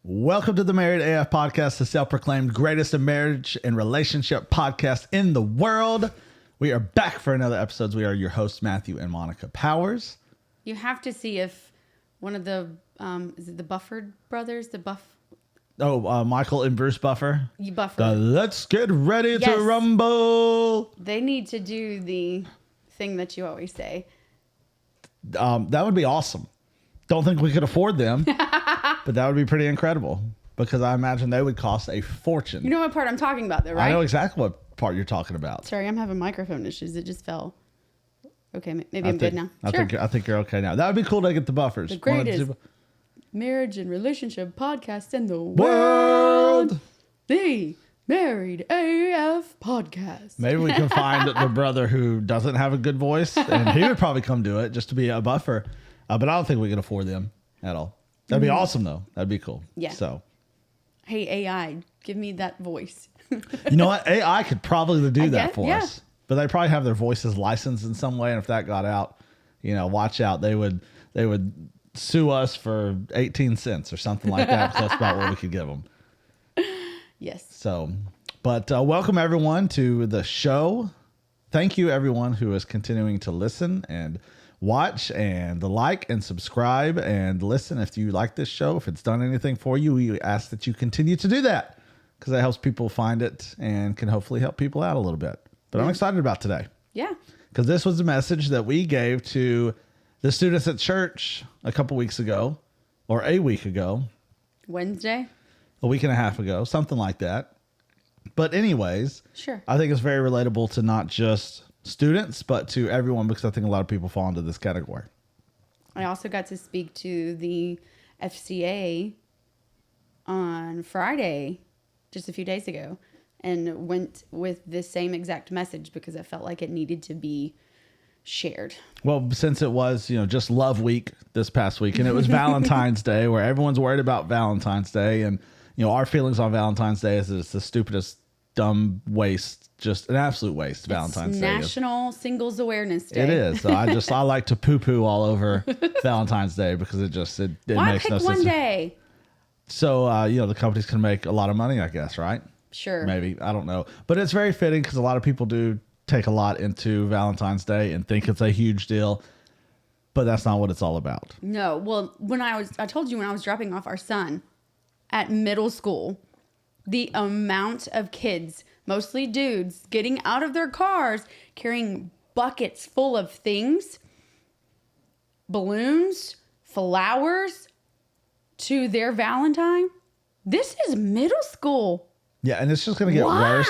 Welcome to the Married AF podcast, the self-proclaimed greatest in marriage and relationship podcast in the world. We are back for another episode. We are your hosts, Matthew and Monica Powers. You have to see if one of the, is it the Bufford brothers? Michael and Bruce Buffer. Buffer. Let's get ready to rumble. They need to do the thing that you always say. That would be awesome. Don't think we could afford them, but that would be pretty incredible because I imagine they would cost a fortune. You know what part I'm talking about, though, right? I know exactly what part you're talking about. Sorry, I'm having microphone issues. It just fell. Okay, maybe I'm good now. I think you're okay now. That would be cool to get the Buffers. The greatest marriage and relationship podcast in the world. The Married AF podcast. Maybe we can find the brother who doesn't have a good voice, and he would probably come do it just to be a buffer. But I don't think we can afford them at all. That'd be awesome, though. That'd be cool. Yeah. So, hey, AI, give me that voice. You know what? AI could probably do that for us. But they probably have their voices licensed in some way, and if that got out, watch out. They would sue us for 18 cents or something like that. That's about what we could give them. Yes. So, but welcome everyone to the show. Thank you everyone who is continuing to listen and watch and like and subscribe and listen. If you like this show, if it's done anything for you, we ask that you continue to do that because that helps people find it and can hopefully help people out a little bit. But I'm excited about today. Yeah. Because this was a message that we gave to the students at church a couple weeks ago, or a week ago. Wednesday? A week and a half ago, something like that. But anyways, sure. I think it's very relatable to not just students, but to everyone, because I think a lot of people fall into this category. I also got to speak to the FCA on Friday, just a few days ago, and went with the same exact message because I felt like it needed to be shared. Well, since it was, just Love Week this past week, and it was Valentine's Day, where everyone's worried about Valentine's Day, and our feelings on Valentine's Day is it's the stupidest, dumb waste, just an absolute waste. Valentine's Day. National Singles Awareness Day. It is. So I like to poo-poo all over Valentine's Day because it Why makes pick no sense. one day? So the companies can make a lot of money, I guess, right? Sure. Maybe. I don't know. But it's very fitting because a lot of people do take a lot into Valentine's Day and think it's a huge deal. But that's not what it's all about. No. Well, I told you when I was dropping off our son at middle school, the amount of kids, mostly dudes, getting out of their cars, carrying buckets full of things, balloons, flowers, to their Valentine. This is middle school. Yeah, and it's just going to get worse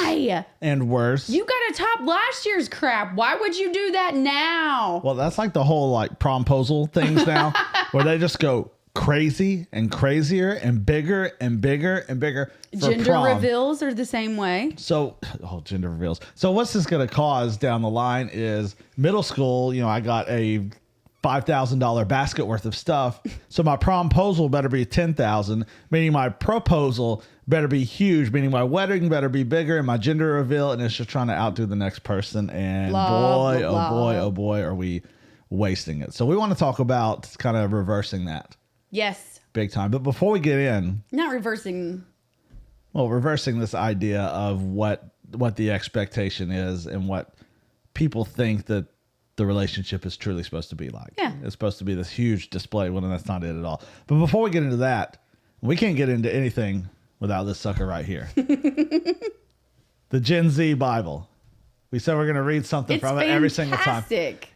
and worse. You got to top last year's crap. Why would you do that now? Well, that's like the whole promposal things now, where they just go crazy and crazier and bigger and bigger and bigger. Gender reveals are the same way. So, gender reveals. So what's this going to cause down the line is middle school, I got a $5,000 basket worth of stuff. So my promposal better be $10,000, meaning my proposal better be huge, meaning my wedding better be bigger, and my gender reveal, and it's just trying to outdo the next person. And oh boy, are we wasting it. So we want to talk about kind of reversing that. Yes. Big time. But before we get in, not reversing. Well, reversing this idea of what the expectation is and what people think that the relationship is truly supposed to be like. Yeah. It's supposed to be this huge display when that's not it at all. But before we get into that, we can't get into anything without this sucker right here. The Gen Z Bible. We said we're going to read something from it every single time.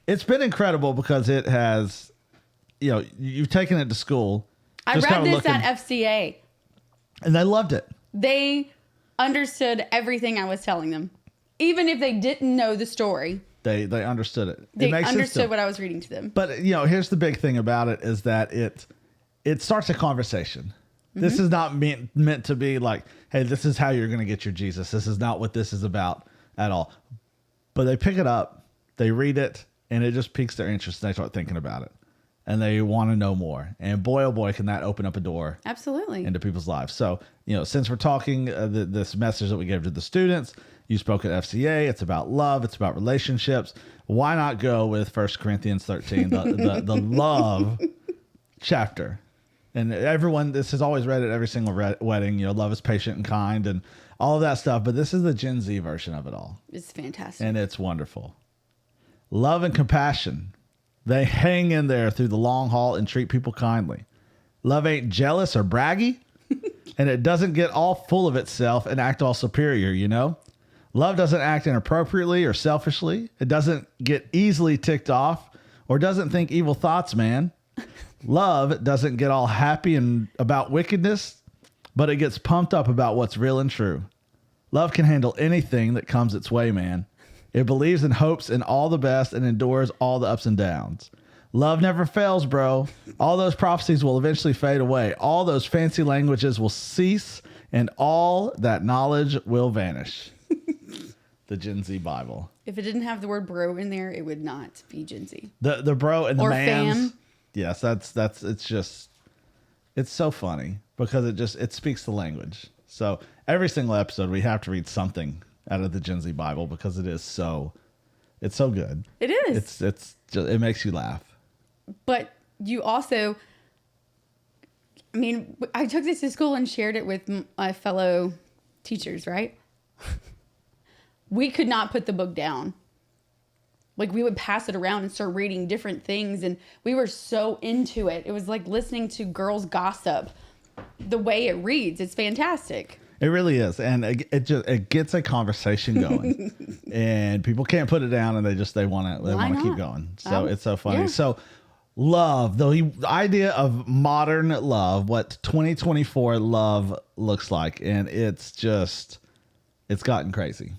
It's been incredible because it has, you've taken it to school. I read this at FCA. And they loved it. They understood everything I was telling them. Even if they didn't know the story. They understood it. They understood what I was reading to them. But, here's the big thing about it is that it starts a conversation. Mm-hmm. This is not meant to be like, hey, this is how you're going to get your Jesus. This is not what this is about at all. But they pick it up, they read it, and it just piques their interest. And they start thinking about it. And they want to know more. And boy, oh boy, can that open up a door. Absolutely. Into people's lives. So, since we're talking this message that we gave to the students, you spoke at FCA. It's about love. It's about relationships. Why not go with 1 Corinthians 13, the love chapter? And everyone, this is always read at every single wedding, you know, love is patient and kind and all of that stuff. But this is the Gen Z version of it all. It's fantastic. And it's wonderful. Love and compassion. They hang in there through the long haul and treat people kindly. Love ain't jealous or braggy. And it doesn't get all full of itself and act all superior, you know? Love doesn't act inappropriately or selfishly. It doesn't get easily ticked off or doesn't think evil thoughts, man. Love doesn't get all happy and about wickedness, but it gets pumped up about what's real and true. Love can handle anything that comes its way, man. It believes and hopes in all the best and endures all the ups and downs. Love never fails, bro. All those prophecies will eventually fade away. All those fancy languages will cease, and all that knowledge will vanish. The Gen Z Bible. If it didn't have the word bro in there, it would not be Gen Z. The bro and the or mans. fam. Yes, it's so funny because it speaks the language. So every single episode we have to read something out of the Gen Z Bible because it's so good. It is. It makes you laugh. But you also, I mean, I took this to school and shared it with my fellow teachers, right? We could not put the book down. Like, we would pass it around and start reading different things, and we were so into it. It was like listening to girls gossip. The way it reads, it's fantastic. It really is, and it gets a conversation going, and people can't put it down, and they want to keep going. So it's so funny. Yeah. So love, the idea of modern love, what 2024 love looks like, and it's gotten crazy.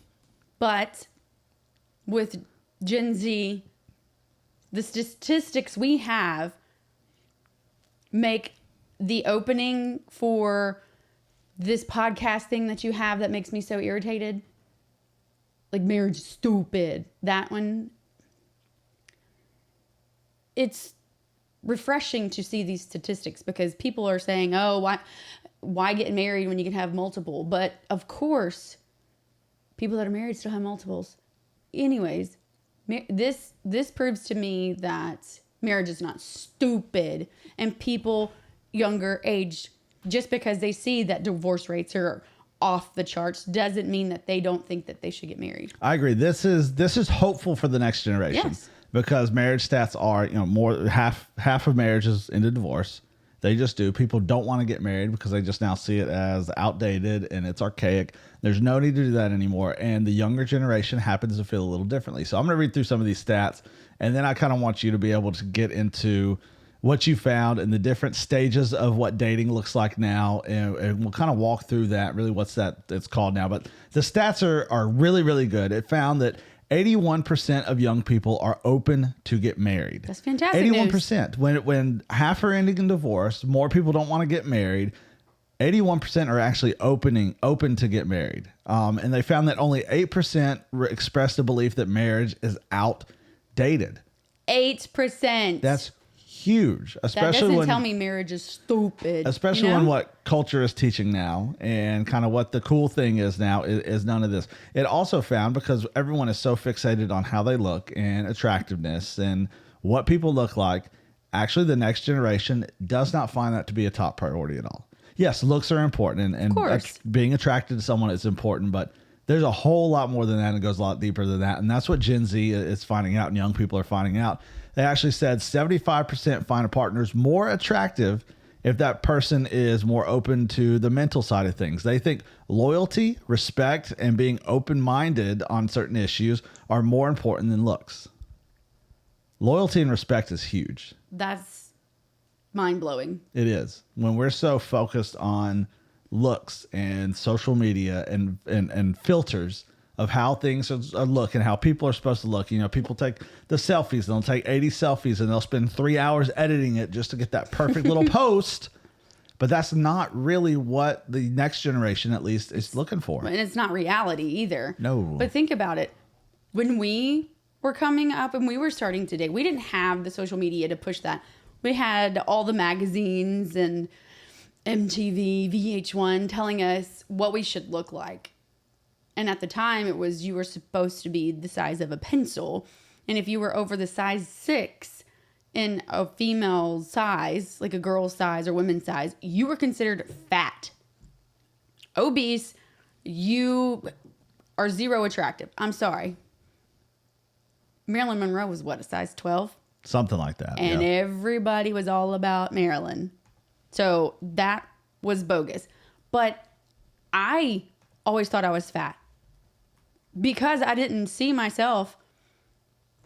But with Gen Z, the statistics we have make the opening for this podcast thing that you have that makes me so irritated. Like, marriage is stupid. That one. It's refreshing to see these statistics because people are saying, oh, why get married when you can have multiple? But of course, people that are married still have multiples. Anyways, this proves to me that marriage is not stupid, and people younger age, just because they see that divorce rates are off the charts, doesn't mean that they don't think that they should get married. I agree. This is hopeful for the next generation. Yes. Because marriage stats are, more half of marriages into divorce. They just do. People don't want to get married because they just now see it as outdated and it's archaic. There's no need to do that anymore. And the younger generation happens to feel a little differently. So I'm going to read through some of these stats, and then I kind of want you to be able to get into what you found and the different stages of what dating looks like now. And we'll kind of walk through that, really it's called now. But the stats are really, really good. It found that 81% of young people are open to get married. That's fantastic 81%. When half are ending in divorce, more people don't want to get married. 81% are actually open to get married. And they found that only 8% expressed a belief that marriage is outdated. 8%. That's huge, especially that doesn't when tell me marriage is stupid. Especially when what culture is teaching now and kind of what the cool thing is now is none of this. It also found, because everyone is so fixated on how they look and attractiveness and what people look like, actually the next generation does not find that to be a top priority at all. Yes, looks are important and being attracted to someone is important, but there's a whole lot more than that, and it goes a lot deeper than that. And that's what Gen Z is finding out and young people are finding out. They actually said 75% find a partner's more attractive if that person is more open to the mental side of things. They think loyalty, respect, and being open-minded on certain issues are more important than looks. Loyalty and respect is huge. That's mind-blowing. It is. When we're so focused on looks and social media and filters of how things look and how people are supposed to look. People take the selfies and they'll take 80 selfies and they'll spend 3 hours editing it just to get that perfect little post. But that's not really what the next generation, at least, is looking for. And it's not reality either. No. But think about it. When we were coming up and we were starting to date, we didn't have the social media to push that. We had all the magazines and MTV, VH1 telling us what we should look like. And at the time, it was you were supposed to be the size of a pencil. And if you were over the size 6, in a female size, like a girl's size or women's size, you were considered fat. Obese, you are zero attractive. I'm sorry. Marilyn Monroe was what, a size 12? Something like that. And yeah. everybody was all about Marilyn. So that was bogus. But I always thought I was fat because I didn't see myself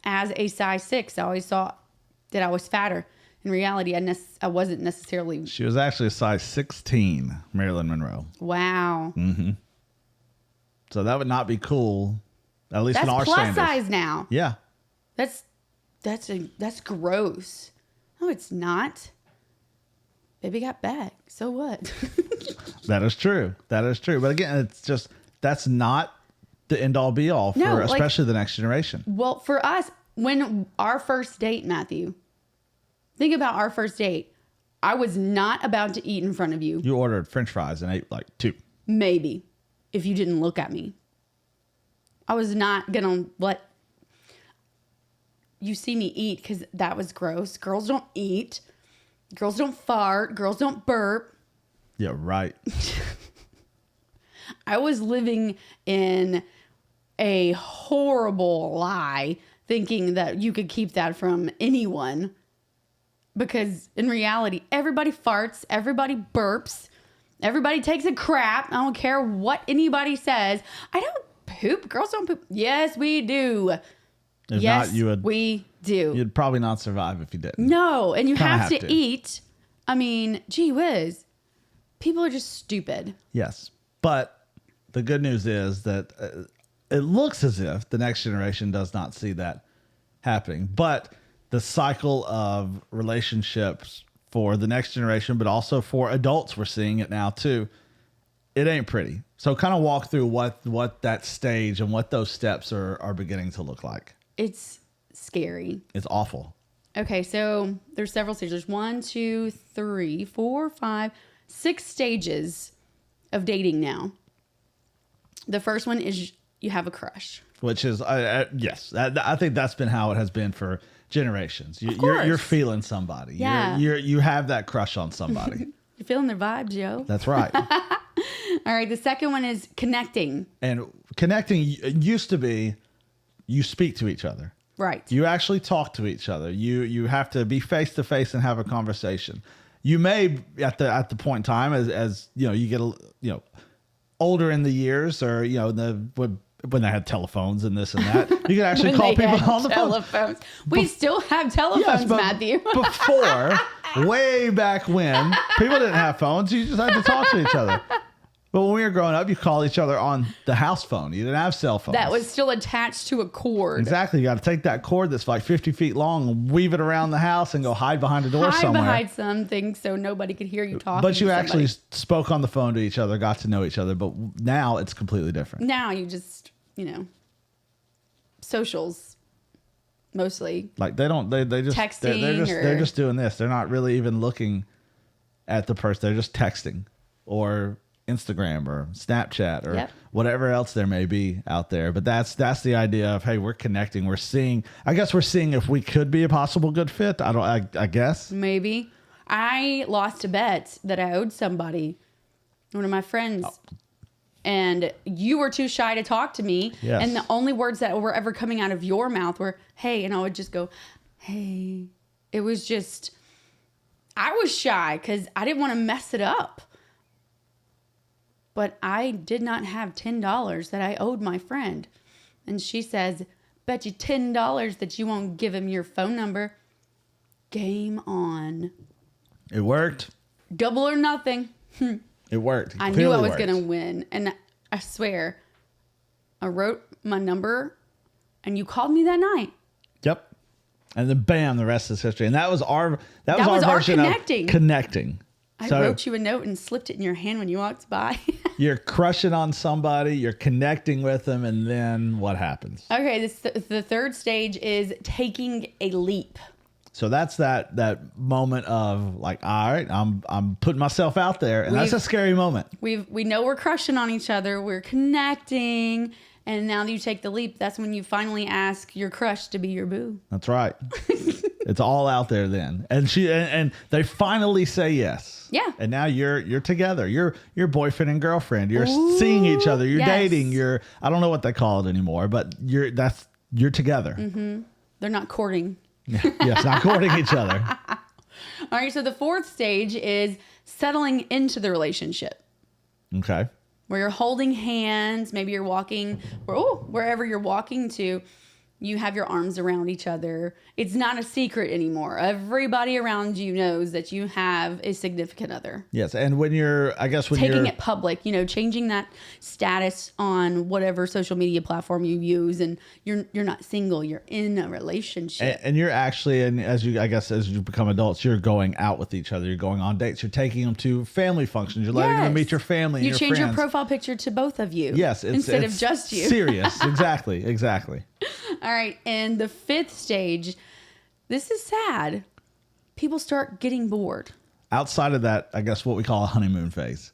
as a size 6. I always thought that I was fatter. In reality, I wasn't necessarily. She was actually a size 16, Marilyn Monroe. Wow. Mm-hmm. So that would not be cool, at least in our That's plus standards. size now. Yeah. That's gross. No, it's not. Baby got back. So what? That is true. That is true. But again, it's just, that's not the end all be all for No, especially the next generation. Well, for us, when our first date, Matthew, think about our first date. I was not about to eat in front of you. You ordered French fries and ate like 2. Maybe. If you didn't look at me. I was not going to let you see me eat because that was gross. Girls don't eat. Girls don't fart. Girls don't burp. Yeah, right. I was living in a horrible lie thinking that you could keep that from anyone. Because in reality, everybody farts, everybody burps, everybody takes a crap. I don't care what anybody says. I don't poop. Girls don't poop. Yes, we do. If Yes, not, you would, we do. you'd probably not survive if you didn't. No, and you Kinda have have to to. eat. I mean, gee whiz. People are just stupid. Yes. But the good news is that it looks as if the next generation does not see that happening. But the cycle of relationships for the next generation, but also for adults, we're seeing it now too. It ain't pretty. So kind of walk through what that stage and what those steps are beginning to look like. It's scary. It's awful. Okay, so there's several stages. There's 1, 2, 3, 4, 5, 6 stages of dating now. The first one is you have a crush. Which is, yes, I think that's been how it has been for generations. course. You're feeling somebody. Yeah. You have that crush on somebody. You're feeling their vibe, Joe. That's right. All right, the second one is connecting. And connecting used to be you speak to each other. Right. You actually talk to each other. You have to be face to face and have a conversation. You may at the point in time as you know you get older in the years, or when they had telephones and this and that, you could actually When call they people had on the phone. telephones. We still have telephones, Yes, but Matthew. before, way back when, people didn't have phones. You just had to talk to each other. But when we were growing up, you call each other on the house phone. You didn't have cell phones. That was still attached to a cord. Exactly. You got to take that cord that's like 50 feet long and weave it around the house and go hide behind a door Hide somewhere. behind something so nobody could hear you talking. But you to actually somebody. spoke on the phone to each other, got to know each other. But now it's completely different. Now you just, socials mostly. Like they just Texting they're just doing this. They're not really even looking at the person. They're just texting or Instagram or Snapchat or Yep. whatever else there may be out there. But that's the idea of, hey, we're connecting. We're seeing if we could be a possible good fit. I guess. Maybe. I lost a bet that I owed somebody, one of my friends. And you were too shy to talk to me. Yes. And the only words that were ever coming out of your mouth were, hey. And I would just go, hey. It was just, I was shy because I didn't want to mess it up. But I did not have $10 that I owed my friend. And she says, bet you $10 that you won't give him your phone number. Game on. It worked. Double or nothing. It worked. I knew I was going to win. And I swear, I wrote my number and you called me that night. Yep. And then bam, the rest is history. And that was our was our version connecting. of connecting. I So wrote you a note and slipped it in your hand when you walked by. you're crushing on somebody, you're connecting with them, and then what happens? Okay, the third stage is taking a leap. So that's that moment of like, all right, I'm putting myself out there, and that's a scary moment. We know we're crushing on each other, we're connecting, and now that you take the leap, that's when you finally ask your crush to be your boo. That's right. It's all out there then. And and they finally say yes. Yeah. And now you're together. You're boyfriend and girlfriend. You're Ooh, seeing each other. You're yes. dating. I don't know what they call it anymore, but you're together. Mm-hmm. They're not courting. Yes, not courting each other. All right. So the fourth stage is settling into the relationship. Okay. Where you're holding hands, maybe you're walking, wherever you're walking to, you have your arms around each other. It's not a secret anymore. Everybody around you knows that you have a significant other. Yes, and when taking it public, changing that status on whatever social media platform you use, and you're not single, you're in a relationship. And you're actually, and as you become adults, you're going out with each other. You're going on dates. You're taking them to family functions. You're letting them meet your family. You and change your your friends. profile picture to both of you. Yes, instead of just you. Serious, exactly. All right, and the fifth stage, this is sad. People start getting bored. Outside of that, I guess what we call a honeymoon phase.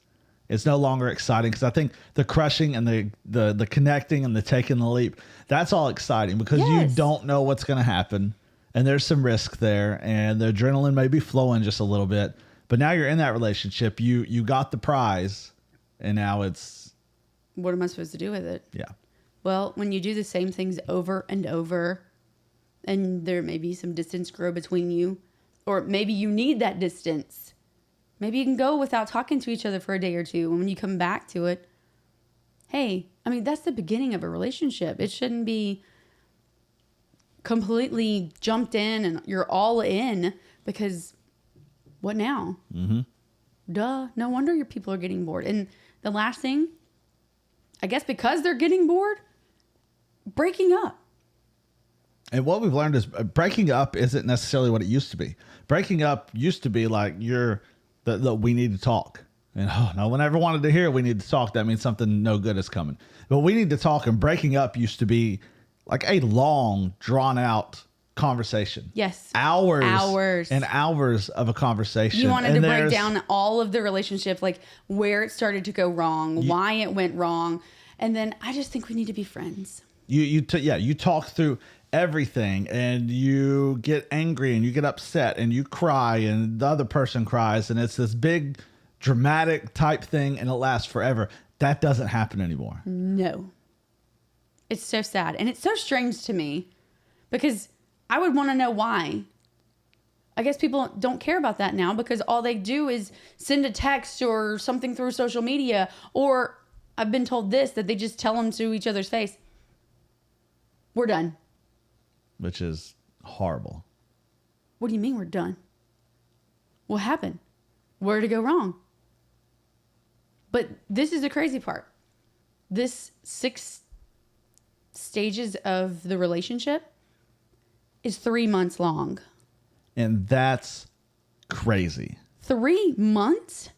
It's no longer exciting because I think the crushing and the connecting and the taking the leap, that's all exciting because you don't know what's going to happen. And there's some risk there and the adrenaline may be flowing just a little bit. But now you're in that relationship. You got the prize and now it's... What am I supposed to do with it? Yeah. Well, when you do the same things over and over and there may be some distance grow between you, or maybe you need that distance. Maybe you can go without talking to each other for a day or two. And when you come back to it, hey, that's the beginning of a relationship. It shouldn't be completely jumped in and you're all in because what now? Mm-hmm. Duh. No wonder your people are getting bored. And the last thing, I guess because they're getting bored, breaking up. And what we've learned is breaking up isn't necessarily what it used to be. Breaking up used to be like we need to talk. And no one ever wanted to hear we need to talk. That means something no good is coming. But we need to talk. And breaking up used to be like a long, drawn out conversation. Yes. Hours and hours of a conversation. You wanted to break down all of the relationship, like where it started to go wrong, why it went wrong. And then I just think we need to be friends. You talk through everything and you get angry and you get upset and you cry and the other person cries and it's this big dramatic type thing and it lasts forever. That doesn't happen anymore. No. It's so sad. And it's so strange to me because I would want to know why. I guess people don't care about that now because all they do is send a text or something through social media, or I've been told that they just tell them to each other's face. We're done. Which is horrible. What do you mean we're done? What happened? Where did it go wrong? But this is the crazy part. This 6 stages of the relationship is 3 months long. And that's crazy. 3 months?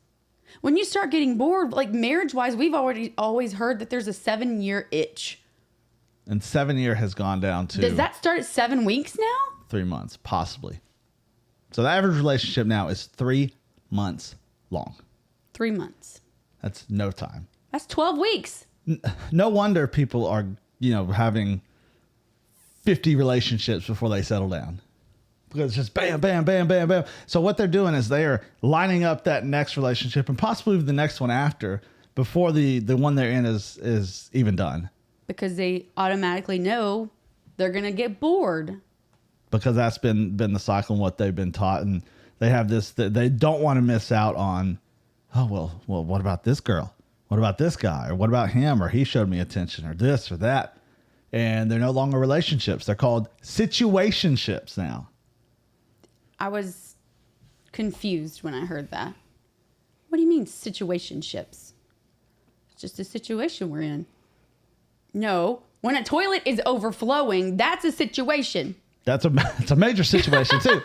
When you start getting bored, like marriage-wise, we've always heard that there's a 7-year itch. And 7 year has gone down to... Does that start at 7 weeks now? 3 months, possibly. So the average relationship now is 3 months long. 3 months. That's no time. That's 12 weeks. No wonder people are, having 50 relationships before they settle down. Because it's just bam, bam, bam, bam, bam. So what they're doing is they are lining up that next relationship and possibly the next one after before the one they're in is even done. Because they automatically know they're going to get bored. Because that's been the cycle and what they've been taught. And they have this, they don't want to miss out on, well, what about this girl? What about this guy? Or what about him? Or he showed me attention or this or that. And they're no longer relationships. They're called situationships now. I was confused when I heard that. What do you mean situationships? It's just a situation we're in. No, when a toilet is overflowing, that's a situation. It's a major situation too.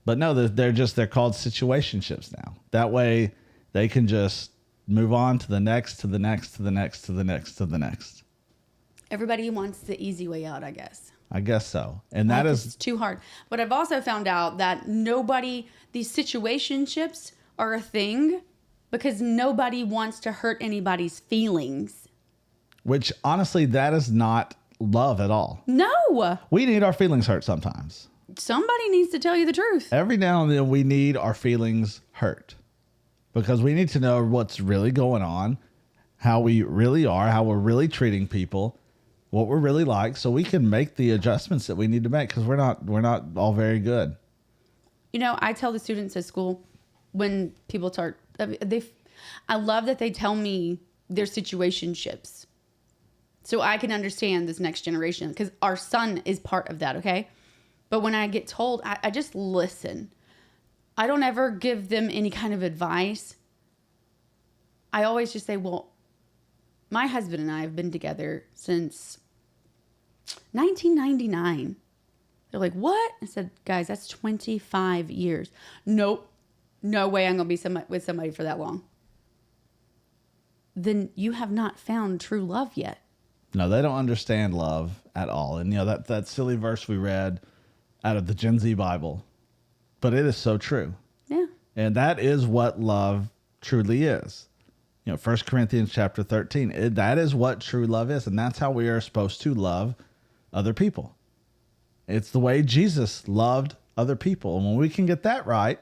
But no, they're called situationships now. That way they can just move on to the next, to the next, to the next, to the next, to the next. Everybody wants the easy way out, I guess. I guess so. And It's too hard. But I've also found out that these situationships are a thing because nobody wants to hurt anybody's feelings. Which, honestly, that is not love at all. No. We need our feelings hurt sometimes. somebody needs to tell you the truth. Every now and then we need our feelings hurt because we need to know what's really going on, how we really are, how we're really treating people, what we're really like, so we can make the adjustments that we need to make because we're not all very good. You know, I tell the students at school when people start, I love that they tell me their situationships so I can understand this next generation because our son is part of that, okay? But when I get told, I just listen. I don't ever give them any kind of advice. I always just say, well, my husband and I have been together since 1999. They're like, what? I said, guys, that's 25 years. Nope. No way I'm going to be with somebody for that long. Then you have not found true love yet. No, they don't understand love at all. And, you know, that silly verse we read out of the Gen Z Bible, but it is so true. Yeah. And that is what love truly is. You know, 1 Corinthians chapter 13, that is what true love is. And that's how we are supposed to love other people. It's the way Jesus loved other people. And when we can get that right,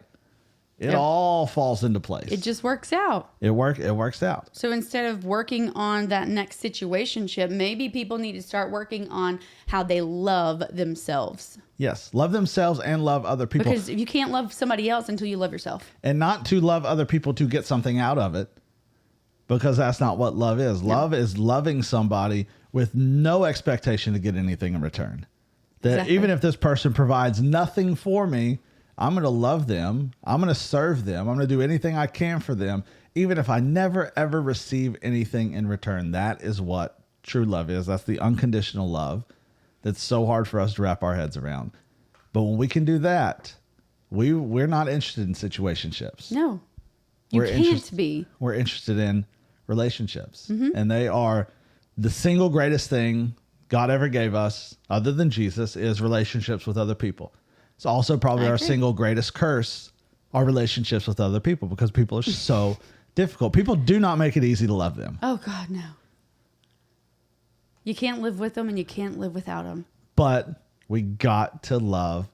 it all falls into place. It just works out. It works out. So instead of working on that next situationship, maybe people need to start working on how they love themselves. Yes, love themselves and love other people. Because you can't love somebody else until you love yourself. And not to love other people to get something out of it, because that's not what love is. No. Love is loving somebody with no expectation to get anything in return. That exactly. Even if this person provides nothing for me, I'm going to love them. I'm going to serve them. I'm going to do anything I can for them, even if I never, ever receive anything in return. That is what true love is. That's the unconditional love that's so hard for us to wrap our heads around. But when we can do that, we're not interested in situationships. No, you can't be. We're interested in relationships. Mm-hmm. And they are the single greatest thing God ever gave us, other than Jesus, is relationships with other people. It's also probably our single greatest curse, our relationships with other people, because people are so difficult. People do not make it easy to love them. Oh, God, no. You can't live with them and you can't live without them. But we got to love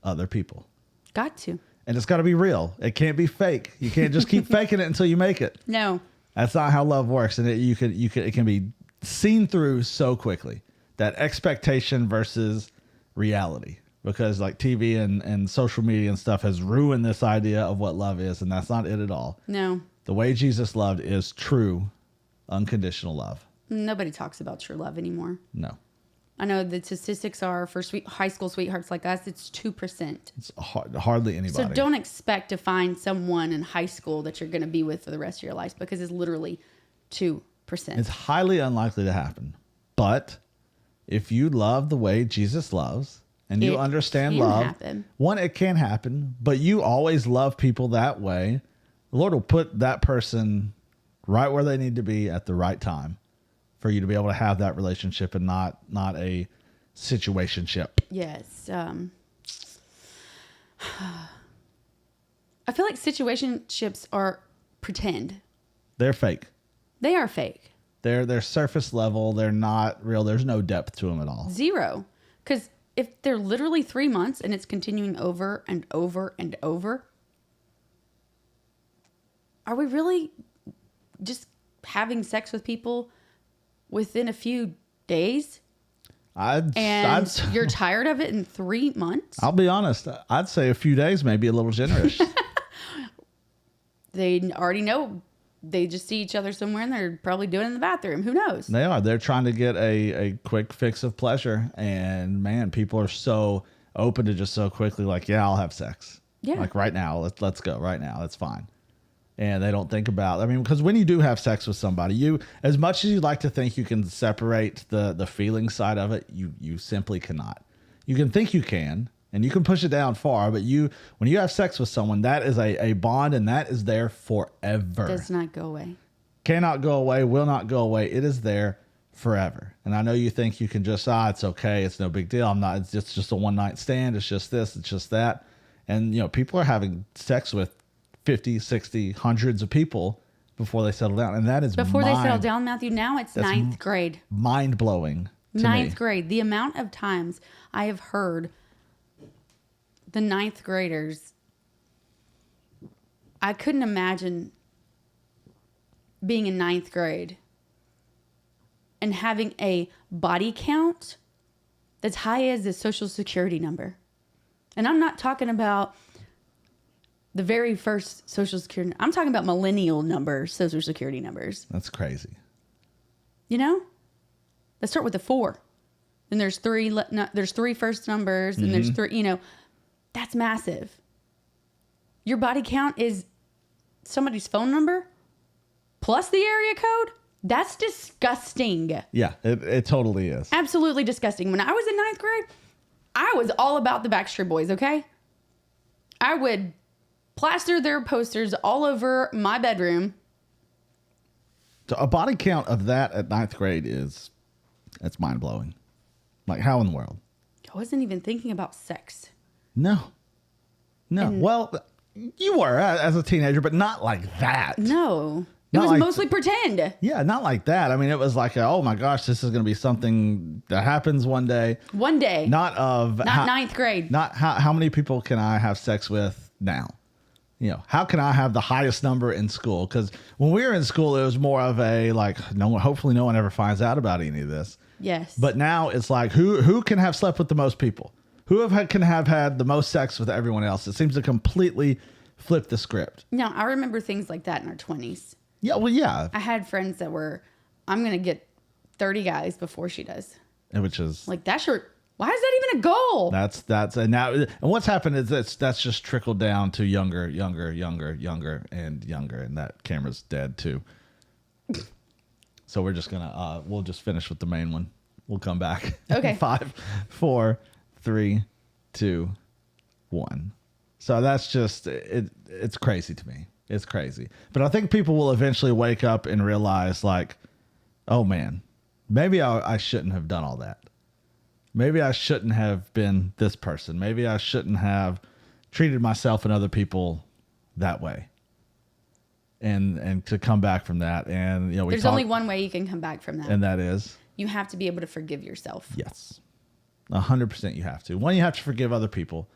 other people. Got to. And it's got to be real. It can't be fake. You can't just keep faking it until you make it. No. That's not how love works. And it can be seen through so quickly. That expectation versus reality. Because like TV and social media and stuff has ruined this idea of what love is. And that's not it at all. No. The way Jesus loved is true, unconditional love. Nobody talks about true love anymore. No. I know the statistics are for high school sweethearts like us, it's 2%. It's hardly anybody. So don't expect to find someone in high school that you're going to be with for the rest of your life, because it's literally 2%. It's highly unlikely to happen. But if you love the way Jesus loves, and you understand love, one, it can happen, but you always love people that way. The Lord will put that person right where they need to be at the right time for you to be able to have that relationship and not a situationship. Yes. I feel like situationships are pretend. They're fake. They are fake. They're surface level. They're not real. There's no depth to them at all. Zero. Because if they're literally 3 months and it's continuing over and over and over, are we really just having sex with people within a few days? You're tired of it in 3 months? I'll be honest. I'd say a few days may be a little generous. They already know. They just see each other somewhere and they're probably doing it in the bathroom. Who knows? They are. They're trying to get a quick fix of pleasure. And man, people are so open to just so quickly like, yeah, I'll have sex. Yeah. Like right now, let's go right now. That's fine. And they don't think about, because when you do have sex with somebody, as much as you like to think you can separate the feeling side of it, you simply cannot. You can think you can, and you can push it down far, but when you have sex with someone, that is a bond, and that is there forever. Does not go away. Cannot go away, will not go away. It is there forever. And I know you think you can just, it's okay, it's no big deal. It's just a one night stand. It's just this, it's just that. And, people are having sex with 50, 60, hundreds of people before they settle down. And that is before they settle down, Matthew, now it's ninth grade. Mind blowing. Ninth grade. The amount of times I have heard the ninth graders, I couldn't imagine being in ninth grade and having a body count that's high as the social security number. And I'm not talking about the very first social security. I'm talking about millennial numbers, social security numbers. That's crazy. You know? Let's start with the 4. Then there's 3. There's 3 first numbers, and there's 3. You know, that's massive. Your body count is somebody's phone number plus the area code. That's disgusting. Yeah, it totally is. Absolutely disgusting. When I was in ninth grade, I was all about the Backstreet Boys. Okay, I would plaster their posters all over my bedroom. So a body count of that at ninth grade that's mind blowing. Like, how in the world? I wasn't even thinking about sex. No. Well, you were as a teenager, but not like that. No. It Not was like mostly pretend. Yeah, not like that. I mean, it was like, oh my gosh, this is going to be something that happens one day. One day. Not ninth grade. Not how many people can I have sex with now? You know, how can I have the highest number in school? Because when we were in school, it was more of a like, hopefully no one ever finds out about any of this. Yes. But now it's like, who can have slept with the most people? Can have had the most sex with everyone else? It seems to completely flip the script. No, I remember things like that in our 20s. Yeah, well, yeah. I had friends that were, I'm going to get 30 guys before she does. Which is like, why is that even a goal? And now, and what's happened is that's just trickled down to younger, and younger, and that camera's dead too. So we're just gonna we'll just finish with the main one. We'll come back. Okay. 5, 4, 3, 2, 1. So that's just it's crazy to me. It's crazy. But I think people will eventually wake up and realize, like, oh man, maybe I shouldn't have done all that. Maybe I shouldn't have been this person. Maybe I shouldn't have treated myself and other people that way. And to come back from that. And, you know, there's only one way you can come back from that. And that is? You have to be able to forgive yourself. Yes. 100% you have to. One, you have to forgive other people.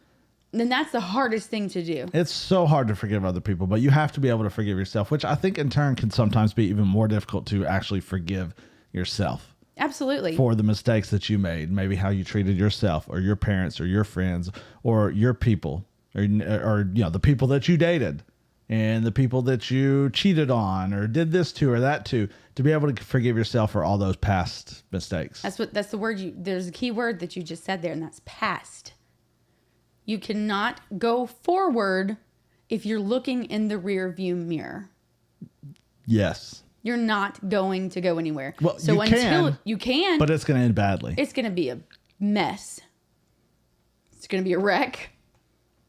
Then that's the hardest thing to do. It's so hard to forgive other people, but you have to be able to forgive yourself, which I think in turn can sometimes be even more difficult to actually forgive yourself. Absolutely. For the mistakes that you made, maybe how you treated yourself or your parents or your friends or your people or you know, the people that you dated and the people that you cheated on or did this to or that to be able to forgive yourself for all those past mistakes. That's the word there's a key word that you just said there, and that's past. You cannot go forward if you're looking in the rear view mirror. Yes. You're not going to go anywhere. Well, so you can, but it's going to end badly. It's going to be a mess. It's going to be a wreck.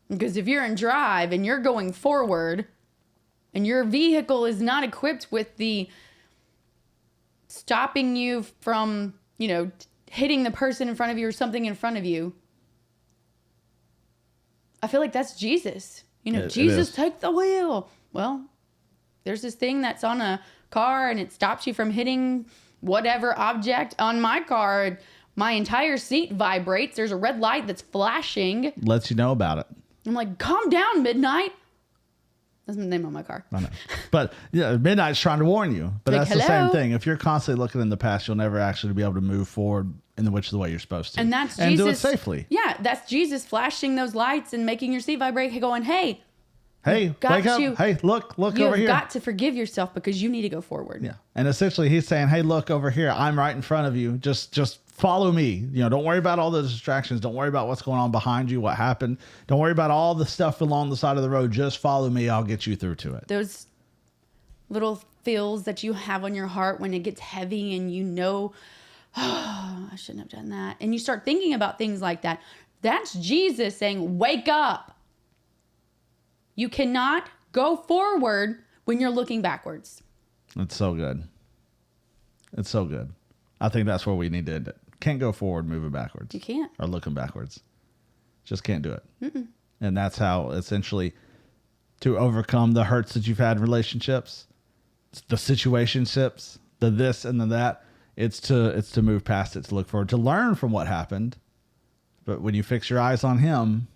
Because if you're in drive and you're going forward and your vehicle is not equipped with the stopping you from, you know, hitting the person in front of you or something in front of you, I feel like that's Jesus. You know, Jesus, take the wheel. Well, there's this thing that's on a car and it stops you from hitting whatever object. On my car, my entire seat vibrates. There's a red light that's flashing. Lets you know about it. I'm like, calm down, Midnight. That's the name of my car. I know. But yeah, Midnight's trying to warn you. But like, that's hello? the same thing. If you're constantly looking in the past, you'll never actually be able to move forward in the way you're supposed to. And that's and Jesus. Do it safely. Yeah, that's Jesus flashing those lights and making your seat vibrate, going, hey, wake up. Hey, look over here. You've got to forgive yourself because you need to go forward. Yeah. And essentially he's saying, hey, look over here. I'm right in front of you. Just follow me. You know, don't worry about all the distractions. Don't worry about what's going on behind you, what happened. Don't worry about all the stuff along the side of the road. Just follow me. I'll get you through to it. Those little feels that you have on your heart when it gets heavy and you know, oh, I shouldn't have done that. And you start thinking about things like that. That's Jesus saying, wake up. You cannot go forward when you're looking backwards. It's so good. It's so good. I think that's where we need to end it. Can't go forward moving backwards. You can't. Or looking backwards. Just can't do it. Mm-mm. And that's how essentially to overcome the hurts that you've had in relationships, the situationships, the this and the that. It's to move past it, to look forward, to learn from what happened. But when you fix your eyes on him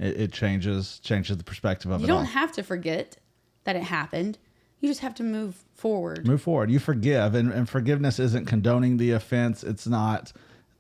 It changes the perspective of You it all. don't have to forget that it happened. You just have to move forward. Move forward. You forgive, and forgiveness isn't condoning the offense. It's not,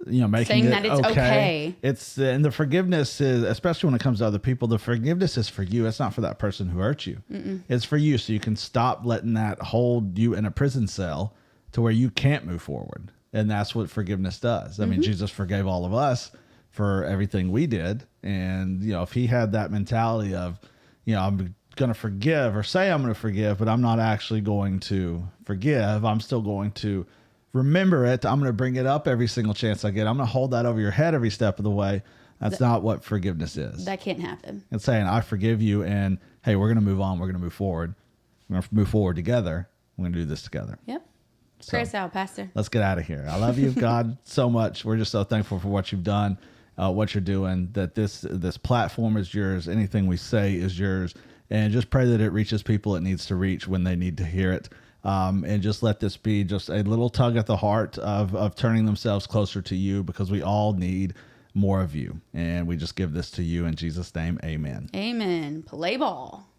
making Saying it that it's okay. It's and the forgiveness is, especially when it comes to other people, the forgiveness is for you. It's not for that person who hurt you. It's for you, so you can stop letting that hold you in a prison cell to where you can't move forward. And that's what forgiveness does. I mean, Jesus forgave all of us for everything we did, and if he had that mentality of, I'm going to forgive, or say I'm going to forgive, but I'm not actually going to forgive. I'm still going to remember it. I'm going to bring it up every single chance I get. I'm going to hold that over your head every step of the way. That's not what forgiveness is. That can't happen. It's saying, I forgive you, and hey, we're going to move on. We're going to move forward. We're going to move forward together. We're going to do this together. Yep. So, Pray us out, Pastor. let's get out of here. I love you, God, so much. We're just so thankful for what you've done, what you're doing, that this platform is yours. Anything we say is yours. And just pray that it reaches people it needs to reach when they need to hear it. And just let this be just a little tug at the heart of turning themselves closer to you, because we all need more of you. And we just give this to you in Jesus' name. Amen. Amen. Play ball.